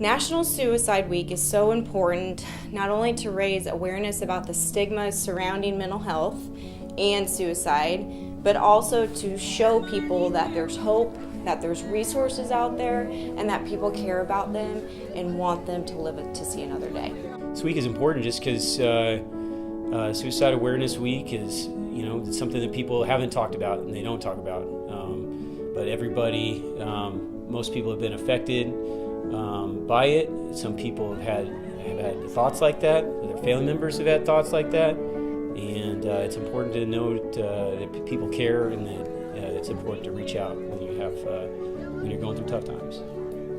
National Suicide Week is so important, not only to raise awareness about the stigma surrounding mental health and suicide, but also to show people that there's hope, that there's resources out there, and that people care about them and want them to live to see another day. This week is important just because Suicide Awareness Week is, it's something that people haven't talked about and they don't talk about. But everybody, most people have been affected by it. Some people have had thoughts like that. Their family members have had thoughts like that. And it's important to note that people care and that it's important to reach out when you're going through tough times.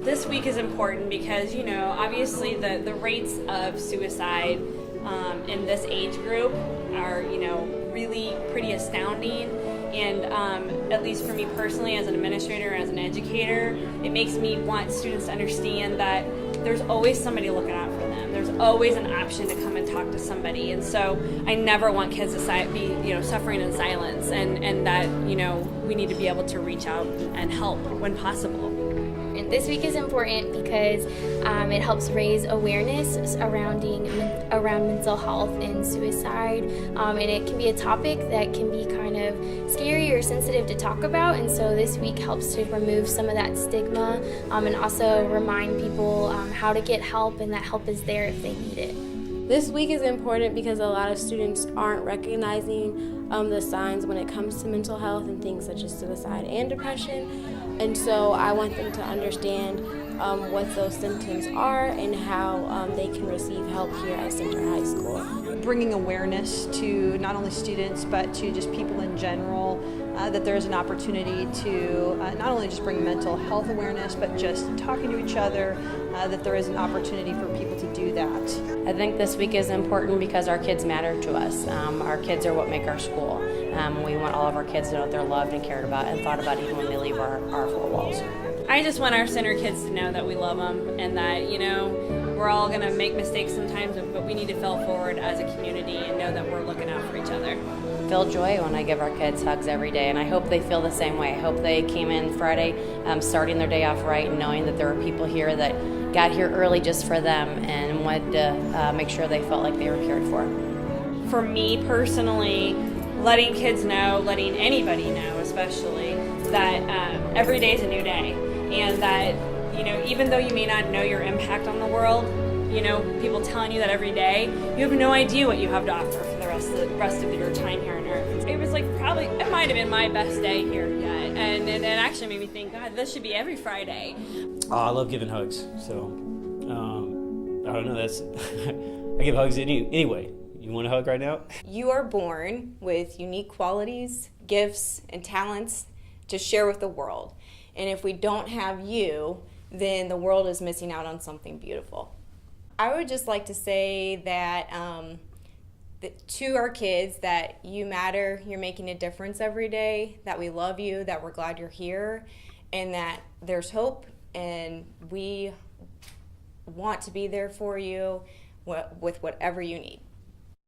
This week is important because, obviously the rates of suicide in this age group are, really pretty astounding. And at least for me personally, as an administrator and as an educator, it makes me want students to understand that there's always somebody looking out for them. There's always an option to come and talk to somebody. And so I never want kids to be, suffering in silence, and that, we need to be able to reach out and help when possible. And this week is important because it helps raise awareness around mental health and suicide, and it can be a topic that can be kind of scary or sensitive to talk about, and so this week helps to remove some of that stigma and also remind people how to get help, and that help is there if they need it. This week is important because a lot of students aren't recognizing the signs when it comes to mental health and things such as suicide and depression. And so I want them to understand what those symptoms are and how they can receive help here at Center High School. Bringing awareness to not only students but to just people in general, that there's an opportunity to not only just bring mental health awareness but just talking to each other, that there is an opportunity for people to do that. I think this week is important because our kids matter to us. Our kids are what make our school. We want all of our kids to know that they're loved and cared about and thought about even when they leave our four walls. I just want our center kids to know that we love them and that, we're all going to make mistakes sometimes, but we need to fail forward as a community and know that we're looking out for each other. I feel joy when I give our kids hugs every day, and I hope they feel the same way. I hope they came in Friday starting their day off right and knowing that there were people here that got here early just for them and wanted to make sure they felt like they were cared for. For me personally, letting kids know, letting anybody know especially, that every day is a new day, and that even though you may not know your impact on the world, people telling you that every day, you have no idea what you have to offer for the rest of your time here on Earth. It was it might have been my best day here yet, and it actually made me think, God, this should be every Friday. I love giving hugs, so I don't know, I give hugs anyway. You want a hug right now? You are born with unique qualities, gifts, and talents to share with the world. And if we don't have you, then the world is missing out on something beautiful. I would just like to say that to our kids that you matter, you're making a difference every day, that we love you, that we're glad you're here, and that there's hope, and we want to be there for you with whatever you need.